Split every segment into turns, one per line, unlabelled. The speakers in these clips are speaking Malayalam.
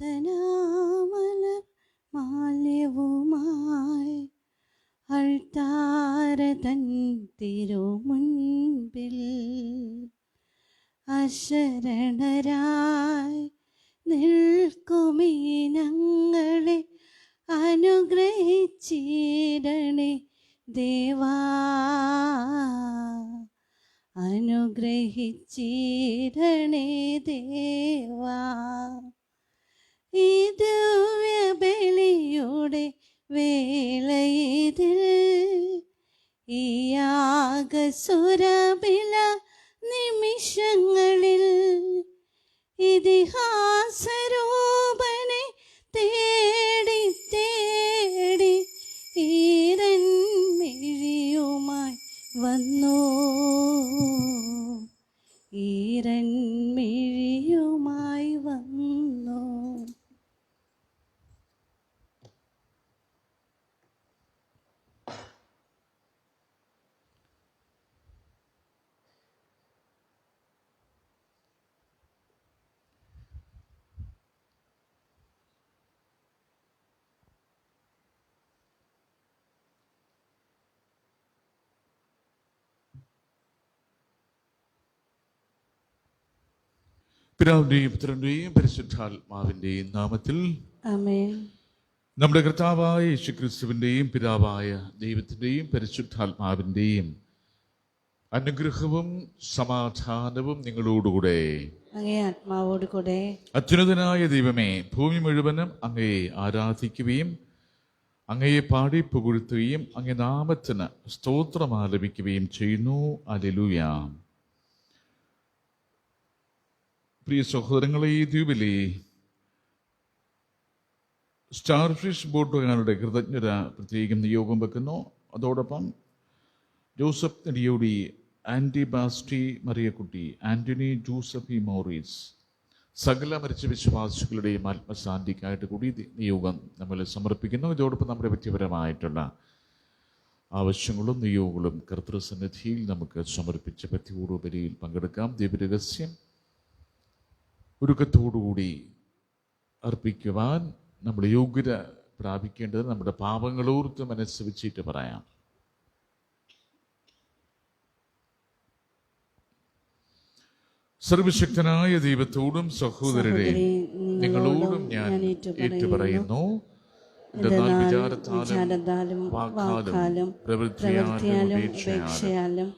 ആരാധനാമല മാല്യവുമായി അൾത്താര തൻ തിരുമുൻപിൽ അശരണരായി നിൽക്കുമീ ഞങ്ങളെ അനുഗ്രഹിച്ചിടണേ ദേവാ, അനുഗ്രഹിച്ചിടണേ ദേവാ. ഈ ദിവ്യബലിയുടെ വേളയിതിൽ ഈ യാഗസുരബില നിമിഷങ്ങളിൽ ഇതിഹാസരൂപനെ തേടി തേടി ഈരൻ മിഴിയുമായി വന്നു, ഈരൻ മിഴിയുമായി വന്നു.
പിതാവിന്റെയും പുത്രന്റെയും പരിശുദ്ധാത്മാവിന്റെയും നാമത്തിൽ
ആമേൻ.
നമ്മുടെ കർത്താവായ യേശുക്രിസ്തുവിന്റെയും പിതാവായ ദൈവത്തിന്റെയും പരിശുദ്ധാത്മാവിന്റെയും അനുഗ്രഹവും സമാധാനവും നിങ്ങളോടുകൂടെ
അങ്ങേ ആത്മാവോടുകൂടെ.
അത്യുന്നതനായ ദൈവമേ, ഭൂമി മുഴുവനും അങ്ങയെ ആരാധിക്കുകയും അങ്ങയെ പാടി പുകഴ്ത്തുകയും അങ്ങേ നാമത്തിന് സ്തോത്രം ആലപിക്കുകയും ചെയ്യുന്നു. ഹല്ലേലൂയ. പ്രിയ സഹോദരങ്ങളെ, ഈ ദ്വീപിലെ സ്റ്റാർ ഫിഷ് ബോട്ടുകാരുടെ കൃതജ്ഞത പ്രത്യേകം നിയോഗം വെക്കുന്നു. അതോടൊപ്പം ജോസഫ് നെടിയോടി, ആൻറ്റി ബാസ്റ്റി Mariyakutty, Antony Joseph E Morris, സകല മരിച്ച വിശ്വാസികളുടെയും ആത്മശാന്തിക്കായിട്ട് കൂടി നിയോഗം നമ്മൾ സമർപ്പിക്കുന്നു. ഇതോടൊപ്പം നമ്മുടെ വ്യക്തിപരമായിട്ടുള്ള ആവശ്യങ്ങളും നിയോഗങ്ങളും കർത്തൃസന്നിധിയിൽ നമുക്ക് സമർപ്പിച്ച പത്തിയോടു ബലിയിൽ പങ്കെടുക്കാം. ദൈവരഹസ്യം ഒരുക്കത്തോടുകൂടി അർപ്പിക്കുവാൻ നമ്മൾ യോഗ്യത പ്രാപിക്കേണ്ടത് നമ്മുടെ പാപങ്ങളോർത്ത് മനസ്സ് വെച്ചിട്ട് പറയാം. സർവശക്തനായ ദൈവത്തോടും സഹോദരരെ നിങ്ങളോടും ഞാൻ ഏറ്റുപറയുന്നു, എന്തെന്നാൽ വിചാരത്താലും വാക്കാലും പ്രവൃത്തിയാലും ഉപേക്ഷയാലും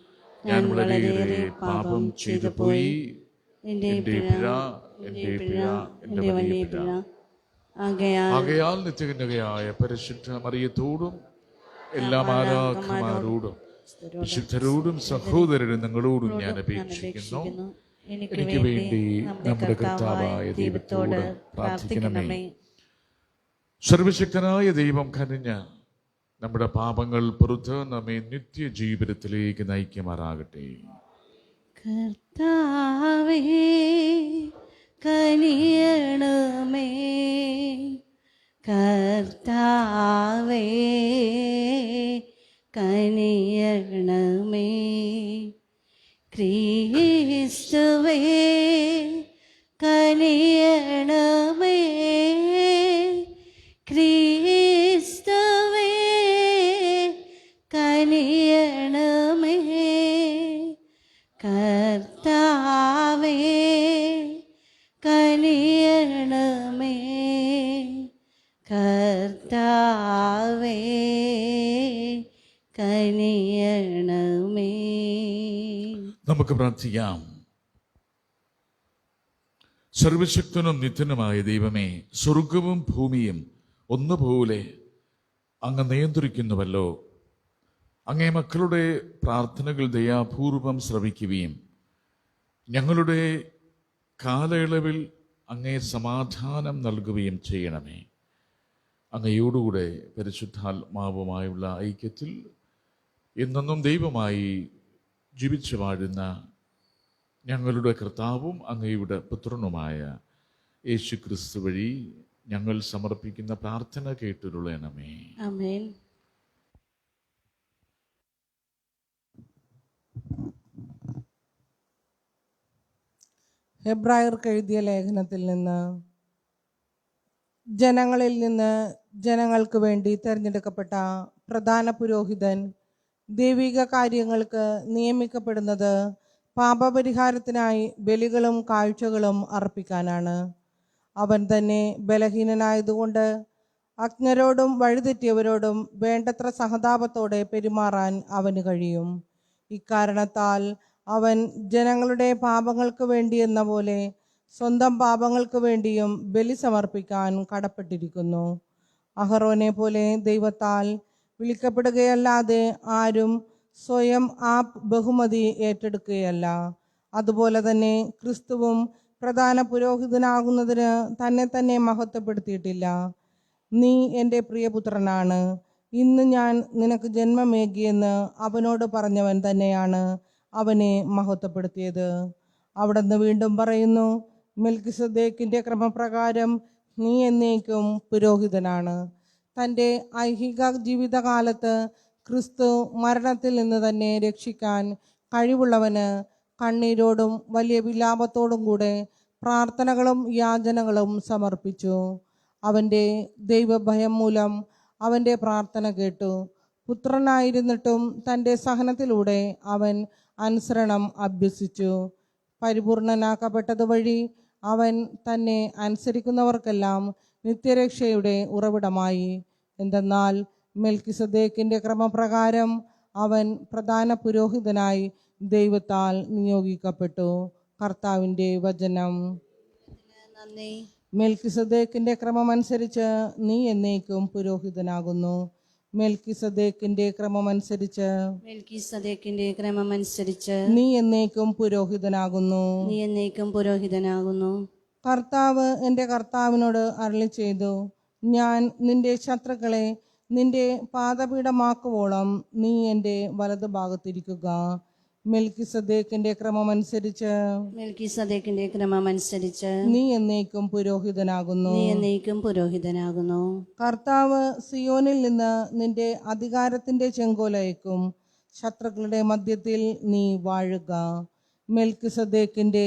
ഞാൻ വളരെയേറെ പാപം ചെയ്തു പോയി. എൻ്റെ പിഴ, എൻ്റെ വലിയ പിഴ. ആകയാൽ നിത്യകന്യകയായ പരിശുദ്ധ മറിയത്തോടും എല്ലാ മാലാഖമാരോടും വിശുദ്ധരോടും സഹോദരരും നിങ്ങളോടും ഞാൻ അപേക്ഷിക്കുന്നു, എനിക്ക് വേണ്ടി നമ്മുടെ കർത്താവായ ദൈവത്തോട് പ്രാർത്ഥിക്കണമേ. സർവശക്തനായ ദൈവം കനിഞ്ഞ നമ്മുടെ പാപങ്ങൾ പുറത്ത് നമ്മെ നിത്യജീവിതത്തിലേക്ക് നയിക്കുമാറാകട്ടെ.
കർത്താവേ കനിയണമേ, കർത്താവേ കനിയണമേ, ക്രിസ്തുവേ കനിയണമേ, ക്രിസ്തുവേ കനിയണമേ, കർത്താവേ കനിയണമേ, കർത്താവേ കനിയണമേ.
നമുക്ക് പ്രാർത്ഥിക്കാം. സർവശക്തനും നിത്യനുമായ ദൈവമേ, സ്വർഗവും ഭൂമിയും ഒന്നുപോലെ അങ്ങ് നിയന്ത്രിക്കുന്നുവല്ലോ. അങ്ങേ മക്കളുടെ പ്രാർത്ഥനകൾ ദയാപൂർവം ശ്രവിക്കുകയും ഞങ്ങളുടെ കാലയളവിൽ അങ്ങേ സമാധാനം നൽകുകയും ചെയ്യണമേ. അങ്ങയോടുകൂടെ പരിശുദ്ധാത്മാവുമായുള്ള ഐക്യത്തിൽ എന്നെന്നും ദൈവമായി ജീവിച്ചു വാഴുന്ന ഞങ്ങളുടെ കർത്താവും അങ്ങയുടെ പുത്രനുമായ യേശുക്രിസ്തു വഴി ഞങ്ങൾ സമർപ്പിക്കുന്ന പ്രാർത്ഥന കേട്ടുരുളണമേ.
ആമേൻ.
ഹെബ്രായർക്ക് എഴുതിയ ലേഖനത്തിൽ നിന്ന് ജനങ്ങളിൽ നിന്ന് ജനങ്ങൾക്ക് വേണ്ടി തിരഞ്ഞെടുക്കപ്പെട്ട പ്രധാന പുരോഹിതൻ ദൈവിക കാര്യങ്ങൾക്ക് നിയമിക്കപ്പെടുന്നത് പാപപരിഹാരത്തിനായി ബലികളും കാഴ്ചകളും അർപ്പിക്കാനാണ്. അവൻ തന്നെ ബലഹീനനായതുകൊണ്ട് അജ്ഞരോടും വഴിതെറ്റിയവരോടും വേണ്ടത്ര സഹതാപത്തോടെ പെരുമാറാൻ അവന് കഴിയും. ഇക്കാരണത്താൽ അവൻ ജനങ്ങളുടെ പാപങ്ങൾക്ക് വേണ്ടി എന്ന പോലെ സ്വന്തം പാപങ്ങൾക്ക് വേണ്ടിയും ബലി സമർപ്പിക്കാൻ കടപ്പെട്ടിരിക്കുന്നു. അഹറോനെ പോലെ ദൈവത്താൽ വിളിക്കപ്പെടുകയല്ലാതെ ആരും സ്വയം ആ ബഹുമതി ഏറ്റെടുക്കുകയല്ല. അതുപോലെ തന്നെ ക്രിസ്തുവും പ്രധാന പുരോഹിതനാകുന്നതിന് തന്നെ തന്നെ മഹത്വപ്പെടുത്തിയിട്ടില്ല. നീ എൻ്റെ പ്രിയപുത്രനാണ്, ഇന്ന് ഞാൻ നിനക്ക് ജന്മമേകിയെന്ന് അവനോട് പറഞ്ഞവൻ തന്നെയാണ് അവനെ മഹത്വപ്പെടുത്തിയത്. അവിടുന്ന് വീണ്ടും പറയുന്നു, മെൽക്കിസദേക്കിൻ്റെ ക്രമപ്രകാരം നീ എന്നേക്കും പുരോഹിതനാണ്. തൻ്റെ ഐഹിക ജീവിതകാലത്ത് ക്രിസ്തു മരണത്തിൽ നിന്ന് തന്നെ രക്ഷിക്കാൻ കഴിവുള്ളവന് കണ്ണീരോടും വലിയ വിലാപത്തോടും കൂടെ പ്രാർത്ഥനകളും യാചനകളും സമർപ്പിച്ചു. അവൻ്റെ ദൈവഭയം മൂലം അവൻ്റെ പ്രാർത്ഥന കേട്ടു. പുത്രനായിരുന്നിട്ടും തൻ്റെ സഹനത്തിലൂടെ അവൻ അനുസരണം അഭ്യസിച്ചു. പരിപൂർണനാക്കപ്പെട്ടത് വഴി അവൻ തന്നെ അനുസരിക്കുന്നവർക്കെല്ലാം നിത്യരക്ഷയുടെ ഉറവിടമായി. എന്തെന്നാൽ മെൽക്കിസദേക്കിൻ്റെ ക്രമപ്രകാരം അവൻ പ്രധാന പുരോഹിതനായി ദൈവത്താൽ നിയോഗിക്കപ്പെട്ടു. കർത്താവിൻ്റെ വചനം.
നന്ദി.
മെൽക്കിസദേക്കിൻ്റെ ക്രമമനുസരിച്ച് നീ എന്നേക്കും പുരോഹിതനാകുന്നു. മെൽക്കിസദേക്കിൻ്റെ ക്രമമനുസരിച്ച്
മെൽക്കിസദേക്കിന്റെ ക്രമമനുസരിച്ച്
നീ എന്നേക്കും പുരോഹിതനാകുന്നു.
നീ എന്നേക്കും പുരോഹിതനാകുന്നു.
കർത്താവ് എൻ്റെ കർത്താവിനോട് അരുളി ചെയ്തു, ഞാൻ നിന്റെ ശത്രുക്കളെ നിന്റെ പാദപീഠമാക്കുവോളം നീ എൻ്റെ വലതുഭാഗത്തിരിക്കുക. മെൽക്കിസദേക്കിൻ്റെ ക്രമമനുസരിച്ച്
മെൽക്കിസദേക്കിന്റെ ക്രമമനുസരിച്ച്
നീ എന്നേക്കും പുരോഹിതനാകുന്നു.
നീ എന്നേക്കും പുരോഹിതനാകുന്നു.
കർത്താവ് സിയോനിൽ നിന്ന് നിന്റെ അധികാരത്തിന്റെ ചെങ്കോലയക്കും. ശത്രുക്കളുടെ മധ്യത്തിൽ നീ വാഴുക. മെൽക്കിസദേക്കിന്റെ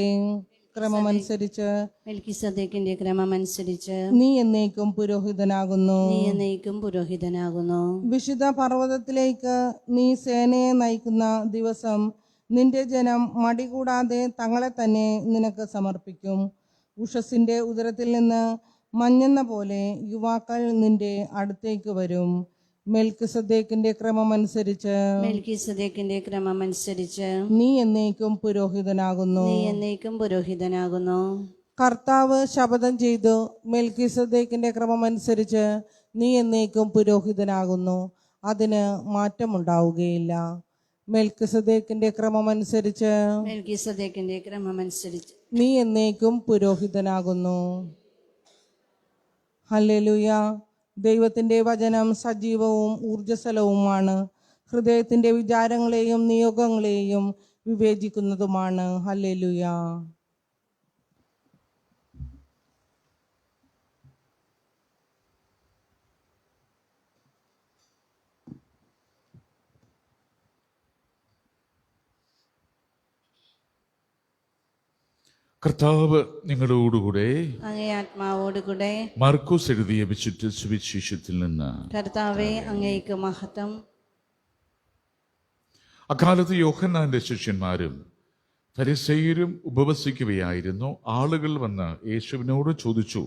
ക്രമമനുസരിച്ച്
മെൽക്കിസദേക്കിന്റെ ക്രമമനുസരിച്ച്
നീ എന്നേക്കും പുരോഹിതനാകുന്നു.
നീ എന്നേക്കും പുരോഹിതനാകുന്നു.
വിശുദ്ധ പർവ്വതത്തിലേക്ക് നീ സേനയെ നയിക്കുന്ന ദിവസം നിന്റെ ജനം മടികൂടാതെ തങ്ങളെ തന്നെ നിനക്ക് സമർപ്പിക്കും. ഉഷസ്സിന്റെ ഉദരത്തിൽ നിന്ന് മഞ്ഞെന്ന പോലെ യുവാക്കൾ നിന്റെ അടുത്തേക്ക് വരും. മെൽക്കിസദേക്കിന്റെ ക്രമമനുസരിച്ച്
മെൽക്കിസദേക്കിന്റെ ക്രമമനുസരിച്ച്
നീ എന്നേക്കും പുരോഹിതനാകുന്നു.
നീ എന്നേക്കും പുരോഹിതനാകുന്നു.
കർത്താവ് ശപഥം ചെയ്തു, മെൽക്കിസദേക്കിന്റെ ക്രമമനുസരിച്ച് നീ എന്നേക്കും പുരോഹിതനാകുന്നു, അതിന് മാറ്റമുണ്ടാവുകയില്ല. മെൽക്കിസദേക്കിന്റെ ക്രമമനുസരിച്ച്
മെൽക്കിസദേക്കിന്റെ ക്രമമനുസരിച്ച്
നീ എന്നേക്കും പുരോഹിതനാകുന്നു. ഹല്ലേലൂയ. ദൈവത്തിൻ്റെ വചനം സജീവവും ഊർജ്ജസ്വലവുമാണ്, ഹൃദയത്തിൻ്റെ വിചാരങ്ങളെയും നിയോഗങ്ങളെയും വിവേചിക്കുന്നതുമാണ്. ഹല്ലേലൂയ.
കർത്താവ് നിങ്ങളോടുകൂടെ.
അങ്ങേ ആത്മാവോടുകൂടെ.
മാർക്കോസ് എഴുതിയ വിശുദ്ധ സുവിശേഷത്തിൽ നിന്ന്.
കർത്താവേ, അങ്ങേക്ക് മഹത്വം.
അക്കാലത്ത് യോഹന്നാന്റെ ശിഷ്യന്മാരും ഫരിസേയരും ഉപവസിക്കുകയായിരുന്നു. ആളുകൾ വന്ന് യേശുവിനോട് ചോദിച്ചു,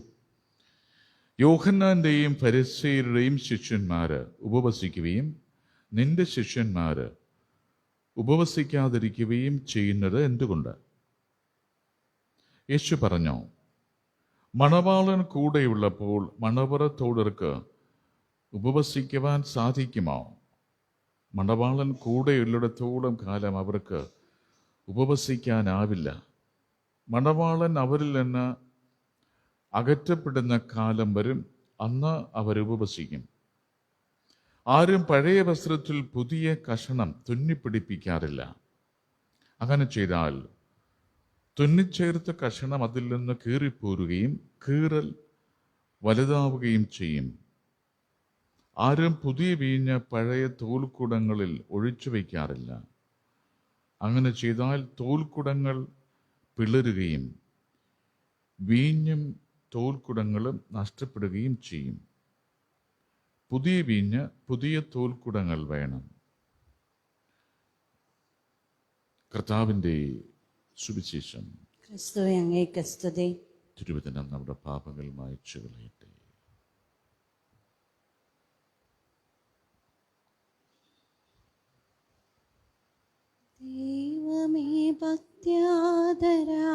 യോഹന്നാന്റെയും ഫരിസേയരുടെയും ശിഷ്യന്മാര് ഉപവസിക്കുകയും നിന്റെ ശിഷ്യന്മാര് ഉപവസിക്കാതിരിക്കുകയും ചെയ്യുന്നത് എന്തുകൊണ്ട്? യേശു പറഞ്ഞു, മണവാളൻ കൂടെയുള്ളപ്പോൾ മണവറത്തോടർക്ക് ഉപവസിക്കുവാൻ സാധിക്കുമോ? മണവാളൻ കൂടെയുള്ളിടത്തോളം കാലം അവർക്ക് ഉപവസിക്കാനാവില്ല. മണവാളൻ അവരിൽ നിന്ന് അകറ്റപ്പെടുന്ന കാലം വരും, അന്ന് അവരുപവസിക്കും. ആരും പഴയ വസ്ത്രത്തിൽ പുതിയ കഷണം തുന്നിപ്പിടിപ്പിക്കാറില്ല. അങ്ങനെ ചെയ്താൽ തുന്നിച്ചേർത്ത കഷണം അതിൽ നിന്ന് കീറിപ്പോരുകയും കീറൽ വലുതാവുകയും ചെയ്യും. ആരും പുതിയ വീഞ്ഞ് പഴയ തോൽക്കുടങ്ങളിൽ ഒഴിച്ചു വയ്ക്കാറില്ല. അങ്ങനെ ചെയ്താൽ തോൽക്കുടങ്ങൾ പിളരുകയും വീഞ്ഞും തോൽക്കുടങ്ങളും നഷ്ടപ്പെടുകയും ചെയ്യും. പുതിയ വീഞ്ഞ് പുതിയ തോൽക്കുടങ്ങൾ വേണം. കർത്താവിൻ്റെ സുവിശേഷം.
ക്രിസ്തുവേ അങ്ങേക്ക് സ്തുതി.
തിരുവചനം നമ്മുടെ പാപങ്ങൾ മായ്ച്ചു കളയട്ടെ.
ദൈവമേ ഭക്ത്യാദരാ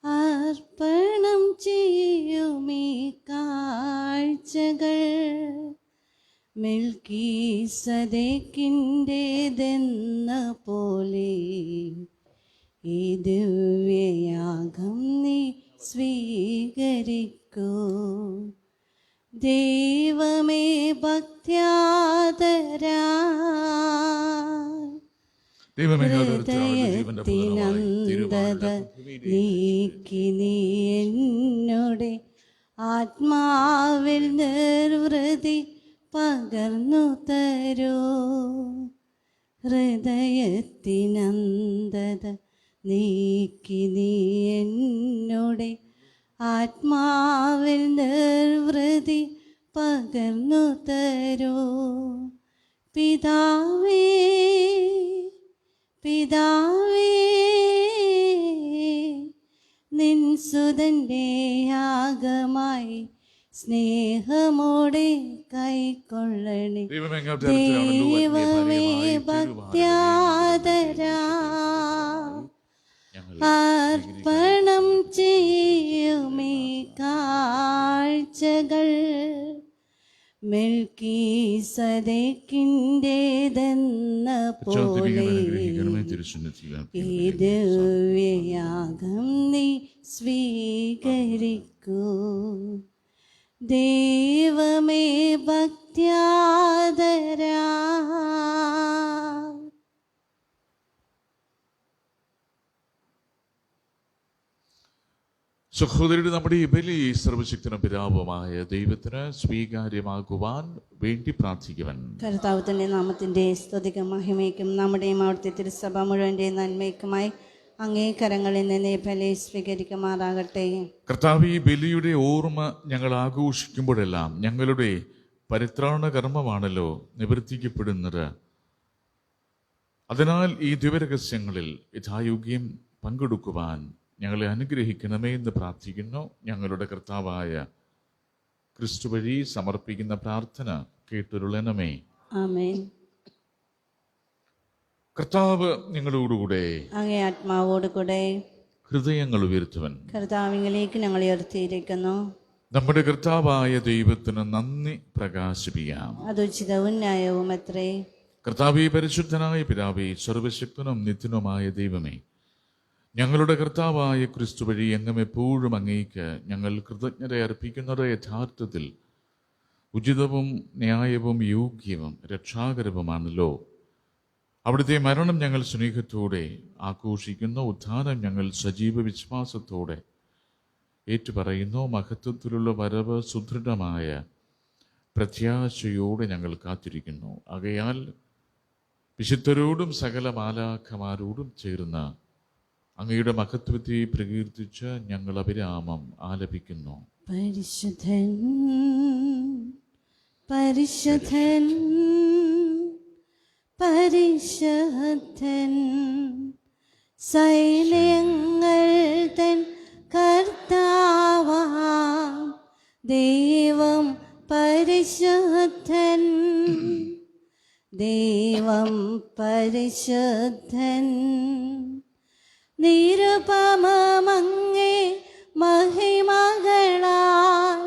അർപ്പണം ചെയ്യുമേ കാഴ്ചകൾ മെൽക്കീസദേക്കിൻ്റെതെന്ന പോലെ ഈ ദിവ്യയാഗം നീ സ്വീകരിക്കൂ. ദൈവമേ ഭക്ത്യാദരാ ഹൃദയത്തിനന്തത നീക്കി നീ എന്നോടെ ആത്മാവിൽ നിർവൃതി പകർന്നു തരൂ. ഹൃദയത്തിനന്തത നീക്കി നീ എന്നോടെ ആത്മാവിൽ നിർവൃതി പകർന്നു തരൂ. പിതാവേ പിതാവേ നിൻ സുതൻ്റെ യാഗമായി സ്നേഹമോടെ കൈക്കൊള്ളണേ. ദൈവമേ ഭക്ത്യാദരാ അർപ്പണം ചെയ്യുമേ കാഴ്ചകൾ മെൽക്കീസദേക്കിൻ്റെതെന്ന പോലെ ഈ ദിവ്യയാഗം നീ സ്വീകരിക്കൂ. ദൈവമേ ഭക്ത്യാദരാ
സഹോദരരുടെ നമ്മുടെ ഈ ബലി സർവശക്തനും പിതാവുമായ ദൈവത്തിന് സ്വീകാര്യമാകുവാൻ വേണ്ടി പ്രാർത്ഥിക്കുവാൻ
കർത്താവിന്റെ നാമത്തിന്റെ സ്തുതിക്കും മഹിമയ്ക്കും നമ്മുടെയും അവിടുത്തെ തിരുസഭ മുഴുവൻ്റെ നന്മയ്ക്കുമായി അങ്ങേ കരങ്ങളിൽ നിന്ന് ബലി സ്വീകരിക്കുമാറാകട്ടെ.
കർത്താവ്, ഈ ബലിയുടെ ഓർമ്മ ഞങ്ങൾ ആഘോഷിക്കുമ്പോഴെല്ലാം ഞങ്ങളുടെ പരിത്രാണ കർമ്മമാണല്ലോ നിവർത്തിക്കപ്പെടുന്നത്. അതിനാൽ ഈ ദിവ്യരഹസ്യങ്ങളിൽ യഥായോഗ്യം പങ്കെടുക്കുവാൻ ഞങ്ങളെ അനുഗ്രഹിക്കണമേ എന്ന് പ്രാർത്ഥിക്കുന്നു. ഞങ്ങളുടെ കർത്താവായ ക്രിസ്തു വഴി സമർപ്പിക്കുന്ന പ്രാർത്ഥന കേട്ടുരുളണമേ.
ആമേൻ.
കർത്താവ് നിങ്ങളോടുകൂടെ
അങ്ങേ ആത്മാവോടുകൂടെ
ഹൃദയങ്ങൾ ഉയർത്തുവൻ.
കർത്താവിലേക്ക് ഞങ്ങൾ ഉയർത്തിയിരിക്കുന്നു.
നമ്മുടെ കർത്താവായ ദൈവത്തിന് നന്ദി പ്രകാശിപ്പിക്കാം.
അതുചിതവും ന്യായവും അത്രേ.
കർത്താവേ, പരിശുദ്ധനായ പിതാവേ, സർവശക്തനും നിത്യനുമായ ദൈവമേ, ഞങ്ങളുടെ കർത്താവായ ക്രിസ്തു വഴി എങ്ങും എപ്പോഴും അങ്ങേക്ക് ഞങ്ങൾ കൃതജ്ഞത അർപ്പിക്കുന്നത് യഥാർത്ഥത്തിൽ ഉചിതവും ന്യായവും യോഗ്യവും രക്ഷാകരവുമാണല്ലോ. അവിടുത്തെ മരണം ഞങ്ങൾ സ്നേഹത്തോടെ ആഘോഷിക്കുന്നു. ഉത്ഥാനം ഞങ്ങൾ സജീവ വിശ്വാസത്തോടെ ഏറ്റുപറയുന്നു. മഹത്വത്തിലുള്ള വരവ് സുദൃഢമായ പ്രത്യാശയോടെ ഞങ്ങൾ കാത്തിരിക്കുന്നു. ആകയാൽ വിശുദ്ധരോടും സകല മാലാഖമാരോടും ചേർന്ന അങ്ങയുടെ മഹത്വത്തെ പ്രകീർത്തിച്ച് ഞങ്ങൾ അഭിരാമം ആലപിക്കുന്നു.
പരിശുദ്ധൻ പരിശുദ്ധൻ പരിശുദ്ധൻ സൈന്യങ്ങൾ തൻ കർത്താവാം ദൈവം പരിശുദ്ധൻ. ദൈവം പരിശുദ്ധൻ. നിരുപമങ്ങേ മഹിമകളാൽ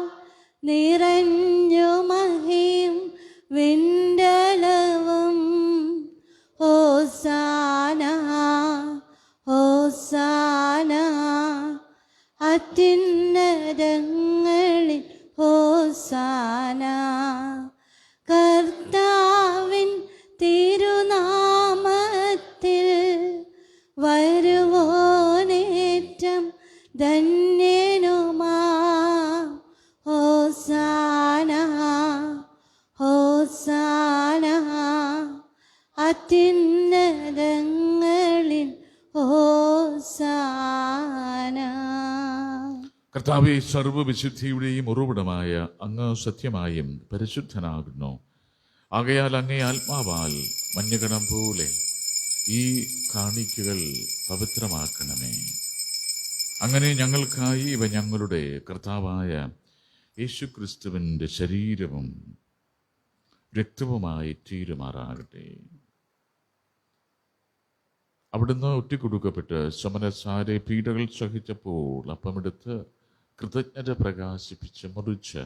നിറഞ്ഞു മഹിം വിണ്ടലവും. ഹോസാന ഹോസാന അത്യുന്നതങ്ങളിൽ ഹോസാന. കർത്താവിൻ തിരുനാമത്തിൽ വരുവോനേറ്റം ധന്യനുമാ. ഹോസാന ഹോസാന അത്യുന്നതങ്ങളിൽ ഹോസാന.
കർത്താവെ, സർവ്വവിശുദ്ധിയുടെയും ഉറവിടമായ അങ്ങ് സത്യമായും പരിശുദ്ധനാകുന്നു. ആകയാൽ അങ്ങേ ആത്മാവാൽ മഞ്ഞകണം പോലെ ഈ കാണിക്കകൾ പവിത്രമാക്കണമേ. അങ്ങനെ ഞങ്ങൾക്കായി ഇവ ഞങ്ങളുടെ കർത്താവായ യേശുക്രിസ്തുവിൻ്റെ ശരീരവും രക്തവുമായി തീരുമാറാകട്ടെ. അവിടുന്ന് ഒറ്റിക്കൊടുക്കപ്പെട്ട് സമരസാരെ പീഡകൾ സഹിച്ചപ്പോൾ അപ്പമെടുത്ത് കൃതജ്ഞത പ്രകാശിപ്പിച്ച് മുറിച്ച്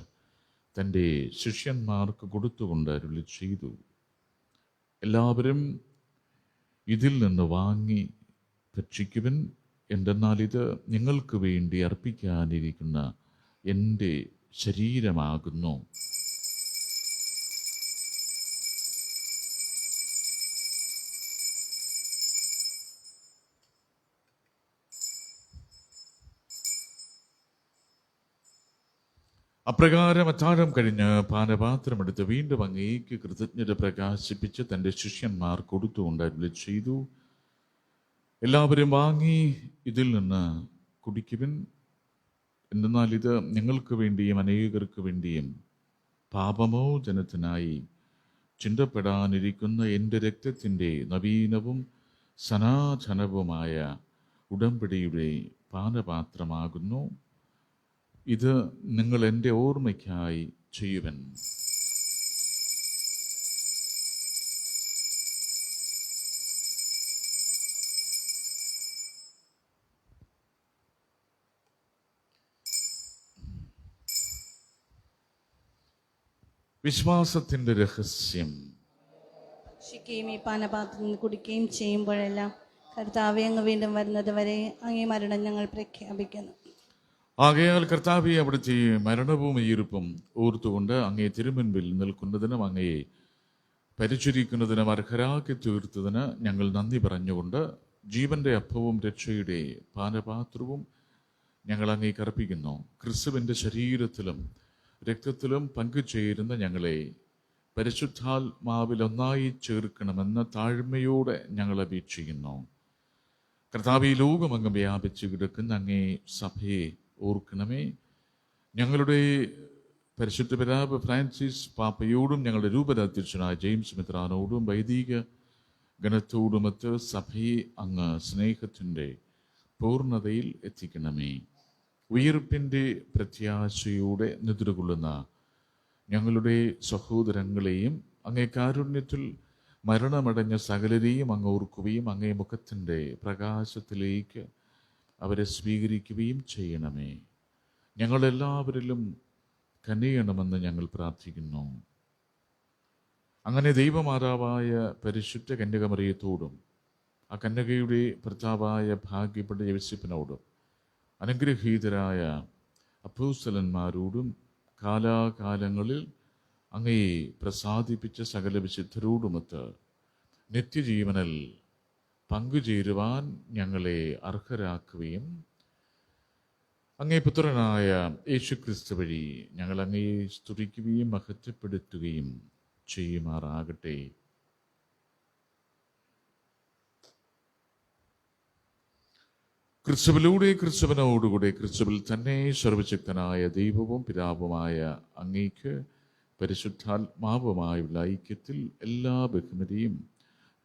തൻ്റെ ശിഷ്യന്മാർക്ക് കൊടുത്തുകൊണ്ട് അരുളി ചെയ്തു, എല്ലാവരും ഇതിൽ നിന്ന് വാങ്ങി ഭക്ഷിക്കുവിൻ. എന്തെന്നാൽ ഇത് നിങ്ങൾക്ക് വേണ്ടി അർപ്പിക്കാനിരിക്കുന്ന എൻ്റെ ശരീരമാകുന്നു. അപ്രകാരം അത്താഴം കഴിഞ്ഞ് പാനപാത്രമെടുത്ത് വീണ്ടും അങ്ങേക്ക് കൃതജ്ഞത പ്രകാശിപ്പിച്ച് തൻ്റെ ശിഷ്യന്മാർ കൊടുത്തുകൊണ്ട് അരുളി ചെയ്തു, എല്ലാവരും വാങ്ങി ഇതിൽ നിന്ന് കുടിക്കുവിൻ. എന്തെന്നാൽ ഇത് നിങ്ങൾക്ക് വേണ്ടിയും അനേകർക്ക് വേണ്ടിയും പാപമോചനത്തിനായി ചിന്തപ്പെടാനിരിക്കുന്ന എൻ്റെ രക്തത്തിൻ്റെ നവീനവും സനാതനവുമായ ഉടമ്പടിയുടെ പാനപാത്രമാകുന്നു. ഇത് നിങ്ങൾ എൻ്റെ ഓർമ്മയ്ക്കായി ചെയ്യുവൻ. വിശ്വാസത്തിൻ്റെ രഹസ്യം.
ഭക്ഷിക്കുകയും ഈ പാനപാത്രത്തിൽ നിന്ന് കുടിക്കുകയും ചെയ്യുമ്പോഴെല്ലാം കർത്താവെ, അങ്ങ് വീണ്ടും വരുന്നത് വരെ അങ്ങേ മരണം ഞങ്ങൾ പ്രഖ്യാപിക്കുന്നു.
ആകയാൽ കർത്താവെ, അവിടുത്തെ മരണവും ഈർപ്പും ഓർത്തുകൊണ്ട് അങ്ങേ തിരുമുൻപിൽ നിൽക്കുന്നതിനും അങ്ങയെ പരിചരിക്കുന്നതിനും അർഹരാക്കി തീർത്തതിന് ഞങ്ങൾ നന്ദി പറഞ്ഞുകൊണ്ട് ജീവന്റെ അപ്പവും രക്ഷയുടെ പാനപാത്രവും ഞങ്ങൾ അങ്ങേക്ക് അർപ്പിക്കുന്നു. ക്രിസ്തുവിൻ്റെ ശരീരത്തിലും രക്തത്തിലും പങ്കുചേരുന്ന ഞങ്ങളെ പരിശുദ്ധാത്മാവിൽ ഒന്നായി ചേർക്കണമെന്ന താഴ്മയോടെ ഞങ്ങൾ അപേക്ഷിക്കുന്നു. കർത്താവെ, ലോകമങ്ങ് വ്യാപിച്ചു കിടക്കുന്ന അങ്ങേ സഭയെ ഓർക്കണമേ. ഞങ്ങളുടെ പരിശുദ്ധ പിതാവ് ഫ്രാൻസിസ് പാപ്പയോടും ഞങ്ങളുടെ രൂപതാധ്യക്ഷനായ ജെയിംസ് മെത്രാനോടും വൈദിക ഗണത്തോടുമൊത്ത് സഭയെ അങ്ങ് സ്നേഹത്തിൻ്റെ പൂർണ്ണതയിൽ എത്തിക്കണമേ. ഉയർപ്പിൻ്റെ പ്രത്യാശയോടെ നിദ്രകൊള്ളുന്ന ഞങ്ങളുടെ സഹോദരങ്ങളെയും അങ്ങേ കാരുണ്യത്തിൽ മരണമടഞ്ഞ സകലരെയും അങ്ങ് ഓർക്കുകയും അങ്ങേ മുഖത്തിൻ്റെ പ്രകാശത്തിലേക്ക് അവരെ സ്വീകരിക്കുകയും ചെയ്യണമേ. ഞങ്ങളെല്ലാവരിലും കനിയണമെന്ന് ഞങ്ങൾ പ്രാർത്ഥിക്കുന്നു. അങ്ങനെ ദൈവമാതാവായ പരിശുദ്ധ കന്യകമറിയത്തോടും ആ കന്യകയുടെ ഭർത്താവായ ഭാഗ്യപ്പെട്ട യോസേപ്പിനോടും അനുഗ്രഹീതരായ അപ്പോസ്തലന്മാരോടും കാലാകാലങ്ങളിൽ അങ്ങയെ പ്രസാദിപ്പിച്ച സകല വിശുദ്ധരോടുമൊത്ത് നിത്യജീവനിൽ പങ്കുചേരുവാൻ ഞങ്ങളെ അർഹരാക്കുകയും അങ്ങേ പുത്രനായ യേശുക്രിസ്തു വഴി ഞങ്ങൾ അങ്ങയെ സ്തുതിക്കുകയും മഹത്വപ്പെടുത്തുകയും ചെയ്യുമാറാകട്ടെ. ക്രിസ്തുവിലൂടെ ക്രിസ്തുവിനോടുകൂടെ ക്രിസ്തുവിൽ തന്നെ സർവശക്തനായ ദൈവവും പിതാവുമായ അങ്ങേക്ക് പരിശുദ്ധാത്മാവുമായുള്ള ഐക്യത്തിൽ എല്ലാ ബഹുമതിയും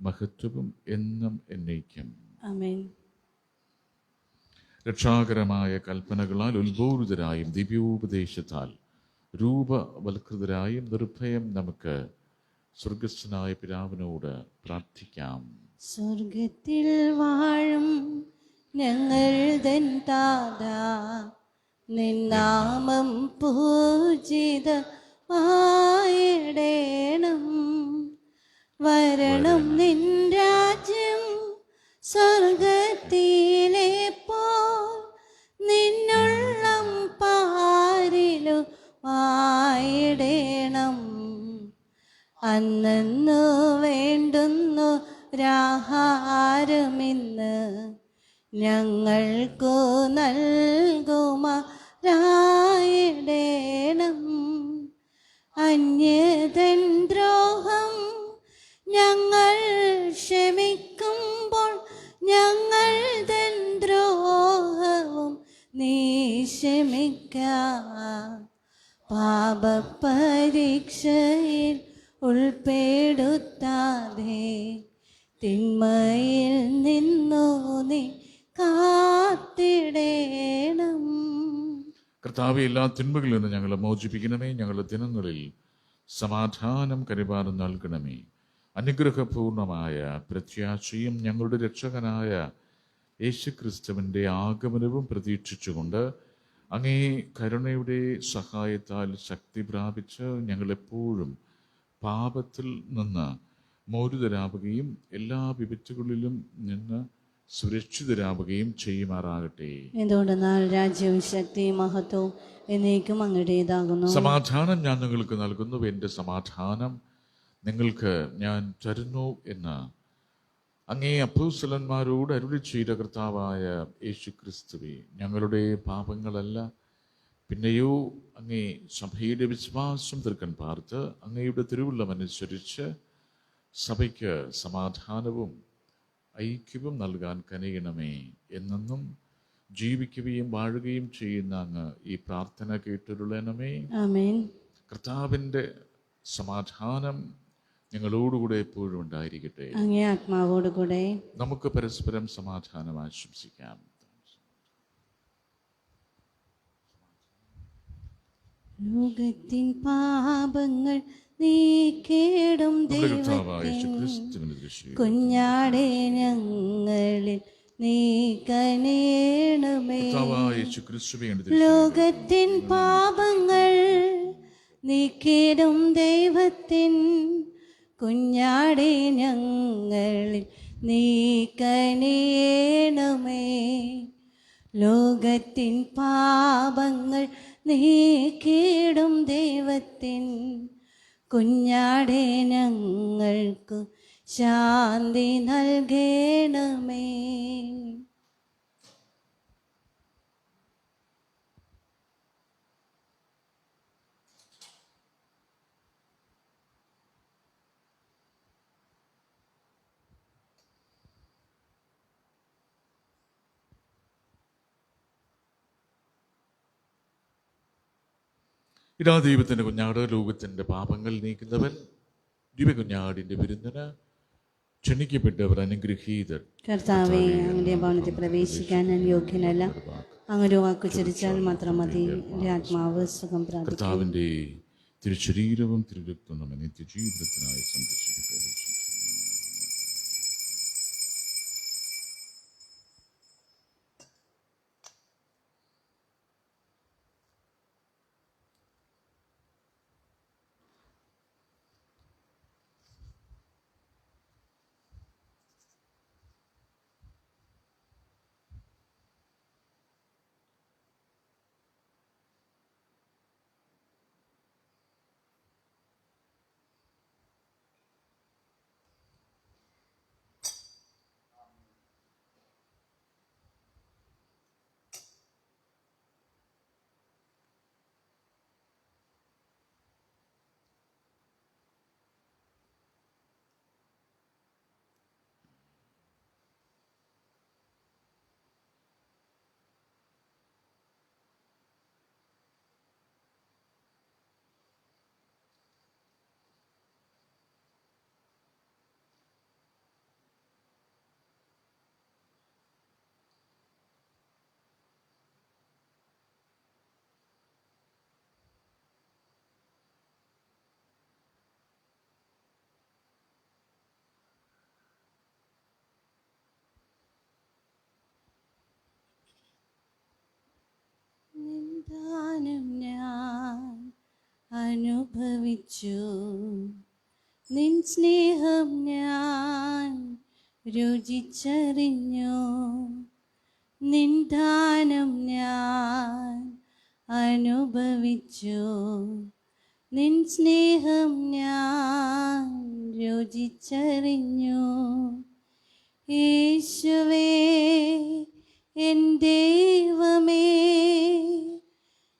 മഹത്വവും എന്നും എന്നേക്കും.
ആമേൻ.
രക്ഷാകരമായ കൽപ്പനകളാൽ ഉത്ബോധിതരായും ദിവ്യോപദേശത്താൽ രൂപവൽകൃതരായും നിർഭയം നമുക്ക് സ്വർഗസ്ഥനായ പിതാവിനോട് പ്രാർത്ഥിക്കാം.
സ്വർഗത്തിൽ വാഴും ഞങ്ങൾ തൻ താതാ, നിൻ നാമം പൂജിതമായിടേണം. വരണം നിൻ രാജ്യം സ്വർഗത്തിലെ പോൽ നിന്നുള്ളം പാരിലും ആയിടേണം. അന്നു വേണ്ടുന്നു രാഹാരമിന്ന് ഞങ്ങൾക്കു നൽകുമാറായിടേണം. അന്യതൻ ദ്രോഹം ഞങ്ങൾ ക്ഷമിക്കുമ്പോൾ ഞങ്ങൾ തൻ ദ്രോഹവും നീ ക്ഷമിക്കണമേ. പാപപരീക്ഷയിൽ ഉൾപ്പെടുത്താതെ തിന്മയിൽ നിന്നു നീ കാത്തിടേണം.
കർത്താവെ, എല്ലാ തിന്മകളിൽ നിന്ന് ഞങ്ങളെ മോചിപ്പിക്കണമേ. ഞങ്ങളുടെ ദിനങ്ങളിൽ സമാധാനം കരുവാനും നൽകണമേ. അനുഗ്രഹപൂർണമായ പ്രത്യാശയും ഞങ്ങളുടെ രക്ഷകനായ യേശുക്രിസ്തുവിൻ്റെ ആഗമനവും പ്രതീക്ഷിച്ചുകൊണ്ട് അങ്ങേ കരുണയുടെ സഹായത്താൽ ശക്തി പ്രാപിച്ച് ഞങ്ങളെപ്പോഴും പാപത്തിൽ നിന്ന് മോചിതരാവുകയും എല്ലാ വിപത്തുകളിലും നിന്ന് സുരക്ഷിതരാവുകയും ചെയ്യുമാറാകട്ടെ.
എന്തുകൊണ്ടെന്നാൽ രാജ്യവും ശക്തിയും മഹത്വവും എന്നേക്കും അങ്ങയുടേതാകുന്നു.
സമാധാനം ഞാൻ നിങ്ങൾക്ക് നൽകുന്നു, എൻ്റെ സമാധാനം നിങ്ങൾക്ക് ഞാൻ തരുന്നു എന്ന് അങ്ങേ അപ്പോസ്തലന്മാരോട് അരുളി ചെയ്ത കർത്താവായ യേശുക്രിസ്തുവേ, ഞങ്ങളുടെ പാപങ്ങളല്ല പിന്നെയോ അങ്ങേ സഭയുടെ വിശ്വാസം തീർക്കാൻ പാർത്ത് അങ്ങയുടെ തിരുവുള്ളമനുസരിച്ച് സഭയ്ക്ക് സമാധാനവും ഐക്യവും നൽകാൻ കനിയണമേ. എന്നെന്നും ജീവിക്കുകയും വാഴുകയും ചെയ്യുന്ന അങ്ങ് ഈ പ്രാർത്ഥന കേട്ടുരുളണമേ.
ആമേൻ.
കർത്താവിൻ്റെ സമാധാനം ഞങ്ങളോടുകൂടെ എപ്പോഴും ഉണ്ടായിരിക്കട്ടെ.
അങ്ങേ ആത്മാവോടുകൂടെ.
നമുക്ക് പരസ്പരം സമാധാനം ആശംസിക്കാം.
ലോകത്തിൻ പാപങ്ങൾ നീക്കേടും കുഞ്ഞാടേ ഞങ്ങളിൽ നീ കനിയണമേ. ലോകത്തിൻ പാപങ്ങൾ നീക്കേടും ദൈവത്തിൻ കുഞ്ഞാടേ ഞങ്ങളിൽ നീ കനിയണമേ. ലോകത്തിൻ പാപങ്ങൾ നീക്കിടും ദൈവത്തിൻ കുഞ്ഞാടേ ഞങ്ങൾക്കു ശാന്തി നൽകണമേ.
ഇതാ ദൈവത്തിൻ്റെ കുഞ്ഞാട്, ലോകത്തിൻ്റെ പാപങ്ങൾ നീക്കുന്നവൻ. ദിവ്യകുഞ്ഞാടിൻ്റെ വിരുന്നിന് ക്ഷണിക്കപ്പെട്ടവർ അനുഗ്രഹീതർ.
കർത്താവേ, അങ്ങയുടെ ഭവനത്തിൽ പ്രവേശിക്കാൻ ഞാൻ യോഗ്യനല്ല. അങ്ങൊരു വാക്കുച്ചരിച്ചാൽ മാത്രം മതി, എൻ്റെ ആത്മാവ് സുഖം പ്രാപിക്കും.
കർത്താവിൻ്റെ തിരുശരീരവും തിരുരക്തവും നമ്മെ നിത്യജീവിതത്തിനായി സംരക്ഷിക്കട്ടെ.
ദാനം ഞാൻ അനുഭവിച്ചു, നിൻ സ്നേഹം ഞാൻ രുചിച്ചറിഞ്ഞു. നിൻ ദാനം ഞാൻ അനുഭവിച്ചു, നിൻ സ്നേഹം ഞാൻ രുചിച്ചറിഞ്ഞു. യേശുവേ എൻ ദൈവമേ,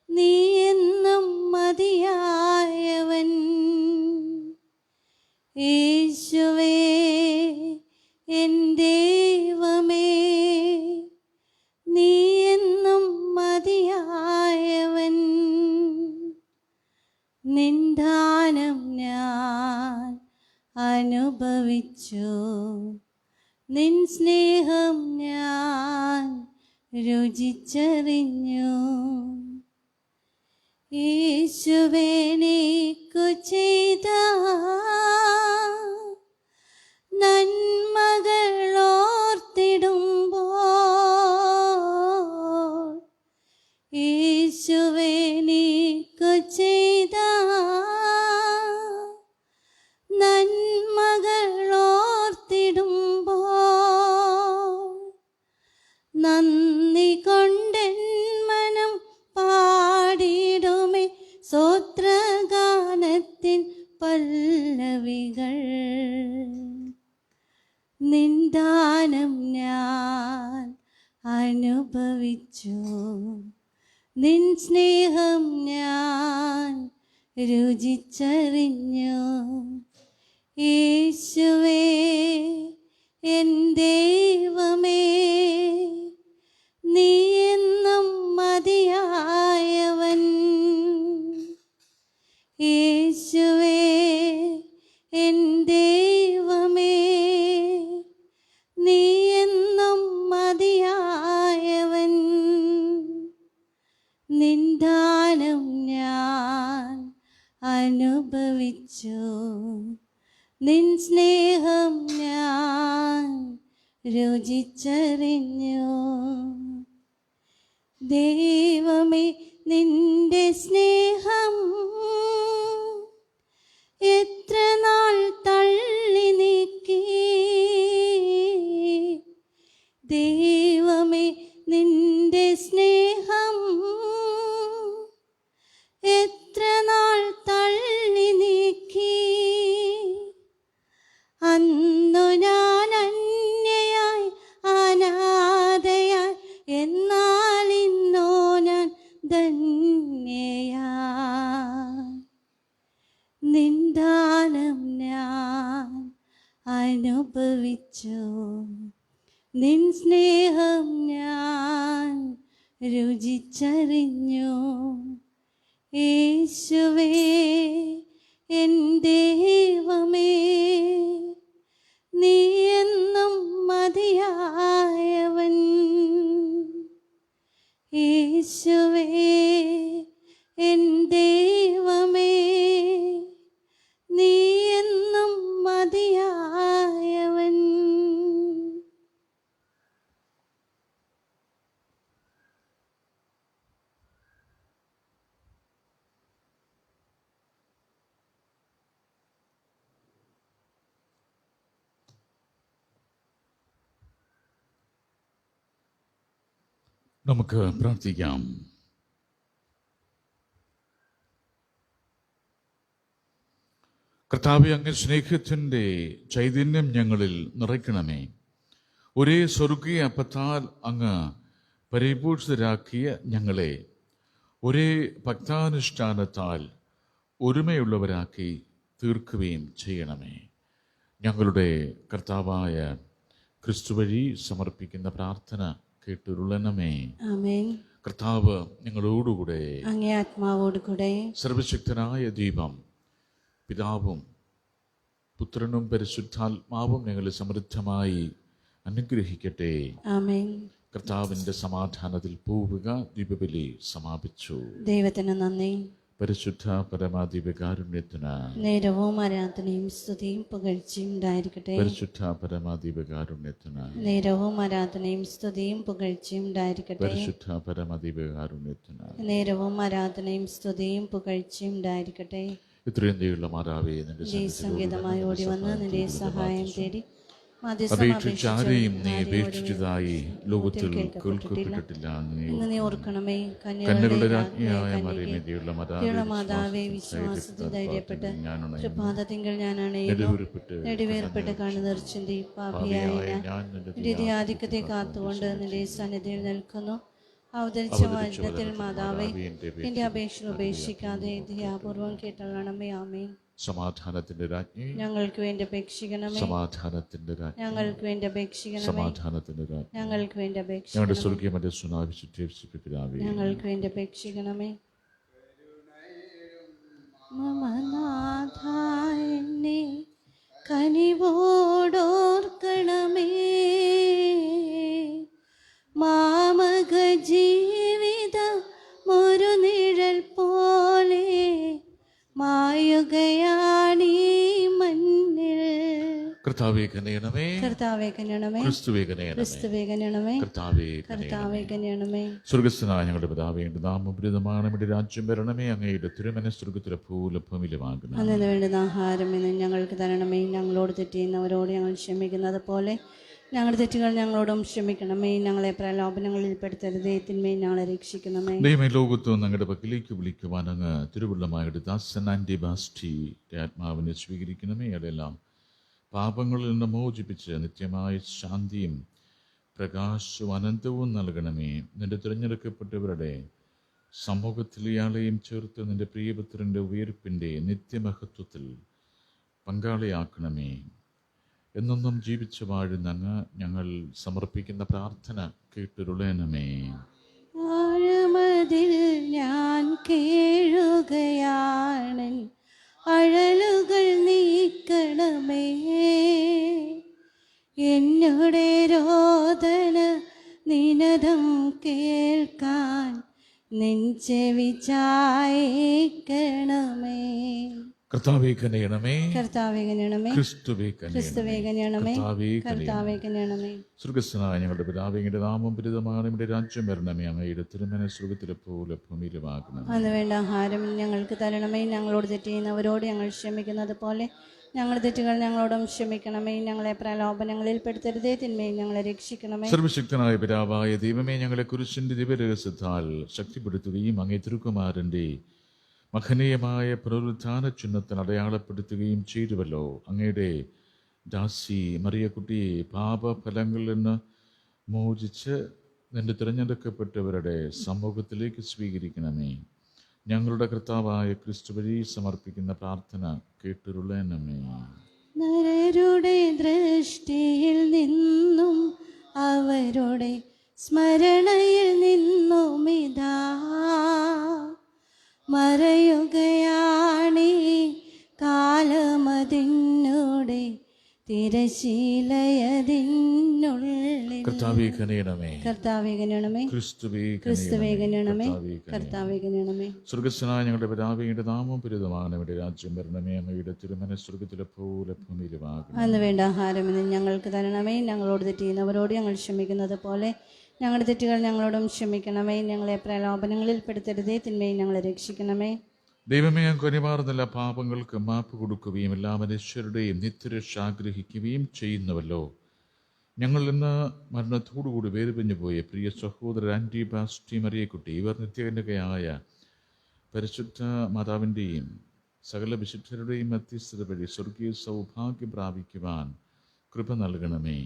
നീ എന്നും മതിയായവൻ. യേശുവേ എൻ ദൈവമേ, നീ എന്നും മതിയായവൻ. നിൻ സ്നേഹം ഞാൻ രുചിച്ചറിഞ്ഞു. യേശുവേ നീക്കു ചെയ്ത നന്മകളോർത്തിടുമ്പോൾ, യേശുവേ നീക്കു ചെയ്ത നന്മകളോർത്തിടുമ്പോൾ, നന്ദി കൊണ്ടെൻ മനം പാടിടുമേ സ്തോത്രഗാനത്തിൻ പല്ലവികൾ. നിൻ ദാനം ഞാൻ അനുഭവിച്ചു, നിൻ സ്നേഹം ഞാൻ രുചിച്ചറിഞ്ഞു. യേശുവേ എൻ ദൈവമേ, നീ എന്നും മതിയായവൻ. യേശുവേ എൻ ദൈവമേ, നീ എന്നും മതിയായവൻ. നിൻ ദാനം ഞാൻ അനുഭവിച്ചു, നിൻ സ്നേഹം ഞാൻ രുചിച്ചറിഞ്ഞു. ദൈവമേ നിന്റെ സ്നേഹം എത്ര നാൾ തള്ളി നീക്കി. ദൈവമേ നിന്റെ സ്നേഹം എത്ര നാൾ തള്ളി നീക്കി. അന്നു ഞാൻ അന്യയായി അനാഥയായി, എന്നാൽ ഇന്നോ ഞാൻ ധന്യയായി. നിൻ ദാനം ഞാൻ അനുഭവിച്ചു, നിൻ സ്നേഹം ഞാൻ രുചിച്ചറിഞ്ഞു. യേശുവേ എൻ ദൈവമേ, നീ എന്നും മതിയായവൻ. യേശുവേ എൻ ദൈവമേ, നീ എന്നും മതിയായവൻ.
നമുക്ക് പ്രാർത്ഥിക്കാം. കർത്താവേ, അങ്ങ് സ്നേഹത്തിൻ്റെ ചൈതന്യം ഞങ്ങളിൽ നിറയ്ക്കണമേ. ഒരേ സ്വർഗീയ അപ്പത്താൽ അങ്ങ് പരിപൂഷിതരാക്കിയ ഞങ്ങളെ ഒരേ ഭക്താനുഷ്ഠാനത്താൽ ഒരുമയുള്ളവരാക്കി തീർക്കുകയും ചെയ്യണമേ. ഞങ്ങളുടെ കർത്താവായ ക്രിസ്തു വഴി സമർപ്പിക്കുന്ന പ്രാർത്ഥന കേട്ടുരുളണമേ.
ആമേൻ.
കർത്താവ് ഞങ്ങളോടുകൂടെ,
അങ്ങേ ആത്മാവോടുകൂടെ.
സർവശക്തനായ ദൈവം പിതാവും പുത്രനും പരിശുദ്ധാത്മാവും ഞങ്ങളെ സമൃദ്ധമായി അനുഗ്രഹിക്കട്ടെ.
ആമേൻ.
കർത്താവിൻ്റെ സമാധാനത്തിൽ പോവുക. ദീപബലി സമാപിച്ചു.
ദൈവത്തിന് നന്ദി.
പരിശുദ്ധ പരമാധിപകാരുണ്യത്തിന്
നേരവും ആരാധനയും സ്തുതിയും പുകഴ്ചയും ഉണ്ടായിരിക്കട്ടെ.
പരിശുദ്ധ പരമാധിപകാരുണ്യത്തിന്
നേരവും ആരാധനയും സ്തുതിയും പുകഴ്ചയും ഉണ്ടായിരിക്കട്ടെ.
പരിശുദ്ധ പരമാധിപകാരുണ്യത്തിന്
നേരവും ആരാധനയും സ്തുതിയും പുകഴ്ചയും ഉണ്ടായിരിക്കട്ടെ.
ഇത്രയും ദയുള്ള മാതാവേ, നിന്റെ
സംഗീതമായി ഓടി വന്ന് നിന്റെ സഹായം തേടി
അപേക്ഷിച്ചാരെയും നീ അപേക്ഷിച്ചതായി ലോകത്തിൽ കേൾക്കപ്പെട്ടിട്ടില്ല.
നീ ഓർക്കണമേ.
കന്യകളുടെ രാജ്ഞിയായ മറിയമേ, ദൈവമുള്ള
മാതാവേ, വിശ്വാസത്തിൽ ധൈര്യപ്പെട്ട് പ്രഭാതത്തിങ്കൽ ഞാൻ നെടുവേർപ്പെട്ട് കണ്ണുനീർ ചിന്തി പാപിയായ ഞാൻ നിന്റെ ആധിക്യത്തെ കാത്തുകൊണ്ട് നിന്റെ സന്നിധിയിൽ നിൽക്കുന്നു. അവതരിച്ച വചനത്തിൽ മാതാവേ, എന്റെ അപേക്ഷ ഉപേക്ഷിക്കാതെ ദയാപൂർവം കേട്ടള്ളണമേ. ആമേൻ.
സമാധാനത്തിന്റെ രാജ്ഞി,
ഞങ്ങൾക്ക് വേണ്ടി അപേക്ഷിക്കണമേ.
സമാധാനത്തിന്റെ രാജ്ഞി,
ഞങ്ങൾക്ക് വേണ്ടി അപേക്ഷിക്കണമേ.
സമാധാനത്തിന്റെ രാജ്ഞി,
ഞങ്ങൾക്ക് വേണ്ടി
ഞങ്ങളുടെ
അപേക്ഷിക്കണമേ.
സ്വർഗീയ മധ്യസ്ഥനാവിശുദ്ധപിതാവേ,
ഞങ്ങൾക്ക് വേണ്ടി അപേക്ഷിക്കണമേ. മമനാഥ എന്നെ കനിവോടോർക്കണമേ.
കർത്താവേ കനിയണമേ.
കർത്താവേ കനിയണമേ.
ക്രിസ്തുവേ കനിയണമേ.
ക്രിസ്തുവേ കനിയണമേ.
കർത്താവേ
കർത്താവേ കനിയണമേ.
സ്വർഗസ്ഥനായ ഞങ്ങളുടെ പിതാവേ, നാമപരിതമാണ് നമ്മുടെ രാജ്യം വരണമേ. അങ്ങയുടെ തിരുമനസ് സ്വർഗത്തിലെ പോലെ ഭൂമിയിലുമാകുന്നു.
അന്നു വേണ്ടുന്ന ആഹാരം ഇന്ന് ഞങ്ങൾക്ക് തരണമേ. ഞങ്ങളോട് തെറ്റിയുന്നവരോട് ഞങ്ങൾ ക്ഷമിക്കുന്നത് പോലെ ഞങ്ങളുടെ തെറ്റുകൾ ഞങ്ങളോടും ക്ഷമിക്കണമേ. ഞങ്ങളെ പ്രലോഭനങ്ങളിൽ പെടുത്തരുതേ, തിന്മയിൽ ഞങ്ങളെ രക്ഷിക്കണമേ.
ദൈവമേ, ലോകത്ത് ഞങ്ങളുടെ പക്കലേക്ക് വിളിക്കുവാൻ അങ്ങ് തിരുവുള്ളമായുടെ ദാസൻ ആൻറ്റി ബാസ്റ്റിയുടെ ആത്മാവിനെ സ്വീകരിക്കണമേ. അതെല്ലാം പാപങ്ങളിൽ നിന്ന് മോചിപ്പിച്ച് നിത്യമായ ശാന്തിയും പ്രകാശവും അനന്തവും നൽകണമേ. നിന്റെ തിരഞ്ഞെടുക്കപ്പെട്ടവരുടെ സമൂഹത്തിൽ ഇയാളെയും ചേർത്ത് നിന്റെ പ്രിയപുത്രൻ്റെ ഉയർപ്പിൻ്റെ നിത്യമഹത്വത്തിൽ പങ്കാളിയാക്കണമേ. എന്നൊന്നും ജീവിച്ചു വാഴുന്ന അങ്ങ് ഞങ്ങൾ സമർപ്പിക്കുന്ന പ്രാർത്ഥന കേട്ടുരുളേണമേ.
ആഴമതിൽ ഞാൻ കേഴുകയാണ്, അഴലുകൾ നീക്കണമേ. എന്നുടെ രോദന നിനദം കേൾക്കാൻ നെഞ്ചെവി ചായക്കണമേ.
കർത്താവേ കനിയണമേ.
കർത്താവേ കനിയണമേ.
ക്രിസ്തുവേ
ക്രിസ്തുവേ കനിയണമേ.
കർത്താവേ
കർത്താവേ കനിയണമേ.
സ്വർഗസ്ഥനായ ഞങ്ങളുടെ പിതാവേ, അങ്ങയുടെ നാമം പരിതമാണ്, നമ്മുടെ രാജ്യം വരണമേ. അങ്ങയുടെ തിരുമനസ് സ്വർഗത്തിലെ പോലെ ഭൂമിയിലുമാകണമേ.
അന്ന് വേണ്ട ആഹാരം ഞങ്ങൾക്ക് തരണമേ. ഞങ്ങളോട് തെറ്റിയുന്നവരോട് ഞങ്ങൾ ക്ഷമിക്കുന്നത് പോലെ ഞങ്ങളുടെ തെറ്റുകൾ ഞങ്ങളോടും ക്ഷമിക്കണമേ. ഞങ്ങളെ പ്രലോഭനങ്ങളിൽ പെടുത്തരുതേ, തിന്മയിൽ ഞങ്ങളെ രക്ഷിക്കണമേ.
സർവശക്തനായ പിതാവായ ദൈവമേ, ഞങ്ങളെ കുരിശിന്റെ ദിവ്യരഹസ്യത്താൽ ശക്തിപ്പെടുത്തുകയും അങ്ങേ തിരുക്കുമാരന്റെ മഹനീയമായ പുനരുത്ഥാന ചിഹ്നത്തിൽ അടയാളപ്പെടുത്തുകയും ചെയ്തുവല്ലോ. അങ്ങയുടെ ദാസി മറിയക്കുട്ടിയെ പാപഫലങ്ങളിൽ നിന്ന് മോചിച്ച് നിന്റെ തിരഞ്ഞെടുക്കപ്പെട്ടവരുടെ സമൂഹത്തിലേക്ക് സ്വീകരിക്കണമേ. ഞങ്ങളുടെ കർത്താവായ ക്രിസ്തു വഴി സമർപ്പിക്കുന്ന പ്രാർത്ഥന കേട്ടുരുളേണമേ.
നരരുടെ ദൃഷ്ടിയിൽ നിന്നും അവരുടെ സ്മരണയിൽ നിന്നും ഇതാ മറയുകയാണീ കാലമതിന്നോടെ തിരശീലയതിനുള്ളിൽ.
കർത്താവേ കനിയണമേ.
കർത്താവേ കനിയണമേ.
ക്രിസ്തുവേ
ക്രിസ്തുവേ കനിയണമേ.
കനിയണമേ.
കർത്താവേ കനിയണമേ.
സ്വർഗസ്ഥനായ ഞങ്ങളുടെ പിതാവിന്റെ നാമം പരിതമാണ്, നമ്മുടെ രാജ്യം വരണമേ. അങ്ങയുടെ തിരുമനസ് സ്വർഗത്തിലെ പോലെ ഭൂമിയിലുമാകണമേ.
അന്ന് വേണ്ട ആഹാരം ഇന്ന് ഞങ്ങൾക്ക് തരണമേ. ഞങ്ങളോട് തെറ്റിയുന്നവരോട് ഞങ്ങൾ ക്ഷമിക്കുന്നത് പോലെ ഞങ്ങളുടെ തെറ്റുകൾ ഞങ്ങളോടും ക്ഷമിക്കണമേ. ഞങ്ങളെ പ്രലോഭനങ്ങളിൽ പെടുത്തരുതേ, തിന്മയിൽ ഞങ്ങളെ രക്ഷിക്കണമേ.
ദൈവമേ, ഞങ്ങൾക്ക് അനിവാർന്നല്ല പാപങ്ങൾക്ക് മാപ്പ് കൊടുക്കുകയും എല്ലാ മനുഷ്യരുടെയും നിത്യരക്ഷ ആഗ്രഹിക്കുകയും ചെയ്യുന്നുവല്ലോ. ഞങ്ങൾ ഇന്ന് മരണത്തോടുകൂടി വേർപിരിഞ്ഞു പോയ പ്രിയ സഹോദരൻ ആൻറ്റി ബാസ്റ്റി മറിയക്കുട്ടി, ഇവർ നിത്യകന്യകയായ പരിശുദ്ധ മാതാവിൻ്റെയും സകല വിശുദ്ധരുടെയും മധ്യസ്ഥത വഴി സ്വർഗീയ സൗഭാഗ്യം പ്രാപിക്കുവാൻ കൃപ നൽകണമേ.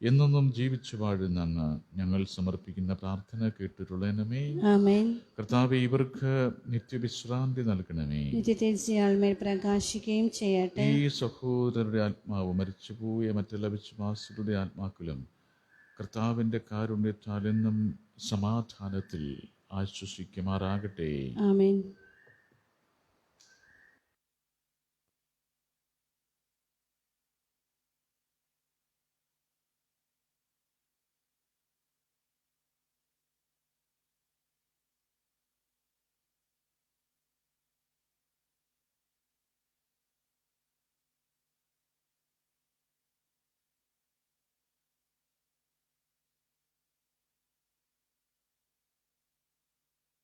എന്നൊന്നും ജീവിച്ചു വാഴുന്ന അങ്ങ് ഞങ്ങൾ സമർപ്പിക്കുന്ന പ്രാർത്ഥന കേട്ടിട്ടുള്ളേണമേ.
ആമേൻ.
കർത്താവേ, ഇവർക്ക് നിത്യവിശ്രാന്തി നൽകണമേ.
നിത്യതേജയാൾമേൽ പ്രകാശിക്കുകയും ചെയ്യട്ടെ.
ഈ സഹോദരരുടെ ആത്മാവ് മരിച്ചുപോയ മറ്റുള്ള വിശ്വാസികളുടെ ആത്മാക്കളും കർത്താവിൻ്റെ കാരുണ്യത്താൽ എന്നും സമാധാനത്തിൽ ആശ്വസിക്കുമാറാകട്ടെ.
ആമേൻ.